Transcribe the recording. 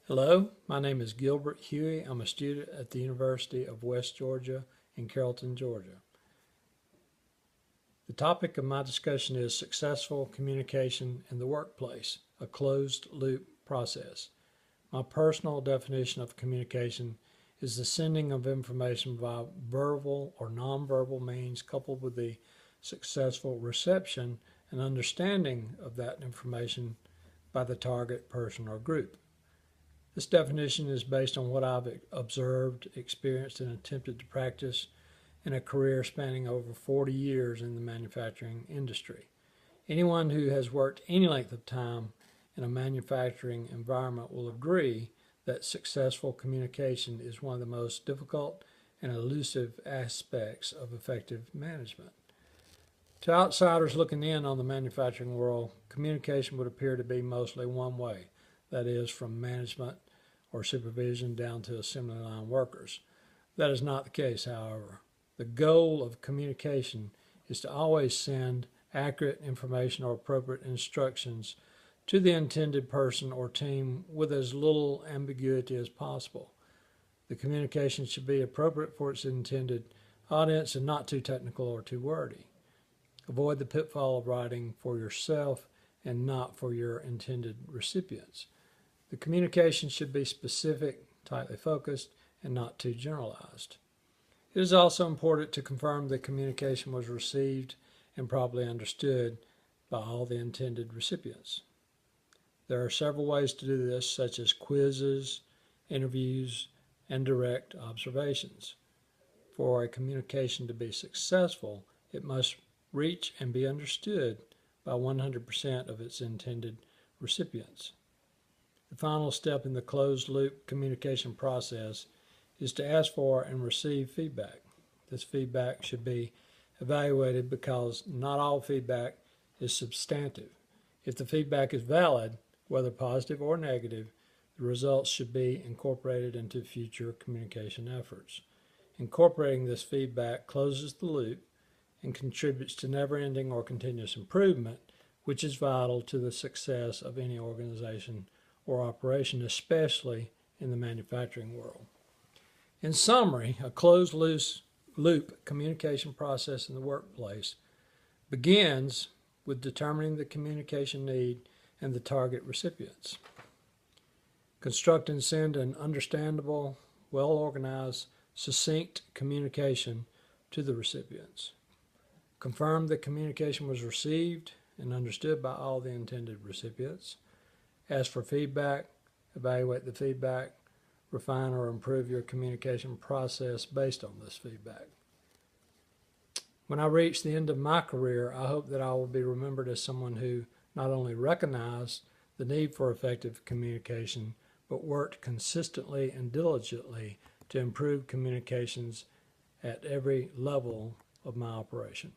Hello, my name is Gilbert Huey. I'm a student at the University of West Georgia in Carrollton, Georgia. The topic of my discussion is successful communication in the workplace, a closed-loop process. My personal definition of communication is the sending of information via verbal or nonverbal means coupled with the successful reception and understanding of that information by the target person or group. This definition is based on what I've observed, experienced, and attempted to practice in a career spanning over 40 years in the manufacturing industry. Anyone who has worked any length of time in a manufacturing environment will agree that successful communication is one of the most difficult and elusive aspects of effective management. To outsiders looking in on the manufacturing world, communication would appear to be mostly one way, that is, from management or supervision down to assembly line workers. That is not the case, however. The goal of communication is to always send accurate information or appropriate instructions to the intended person or team with as little ambiguity as possible. The communication should be appropriate for its intended audience and not too technical or too wordy. Avoid the pitfall of writing for yourself and not for your intended recipients. The communication should be specific, tightly focused, and not too generalized. It is also important to confirm the communication was received and properly understood by all the intended recipients. There are several ways to do this, such as quizzes, interviews, and direct observations. For a communication to be successful, it must reach and be understood by 100% of its intended recipients. The final step in the closed-loop communication process is to ask for and receive feedback. This feedback should be evaluated because not all feedback is substantive. If the feedback is valid, whether positive or negative, the results should be incorporated into future communication efforts. Incorporating this feedback closes the loop and contributes to never-ending or continuous improvement, which is vital to the success of any organization or operation, especially in the manufacturing world. In summary, a closed-loop communication process in the workplace begins with determining the communication need and the target recipients. Construct and send an understandable, well-organized, succinct communication to the recipients. Confirm the communication was received and understood by all the intended recipients. Ask for feedback, evaluate the feedback, refine or improve your communication process based on this feedback. When I reach the end of my career, I hope that I will be remembered as someone who not only recognized the need for effective communication, but worked consistently and diligently to improve communications at every level of my operation.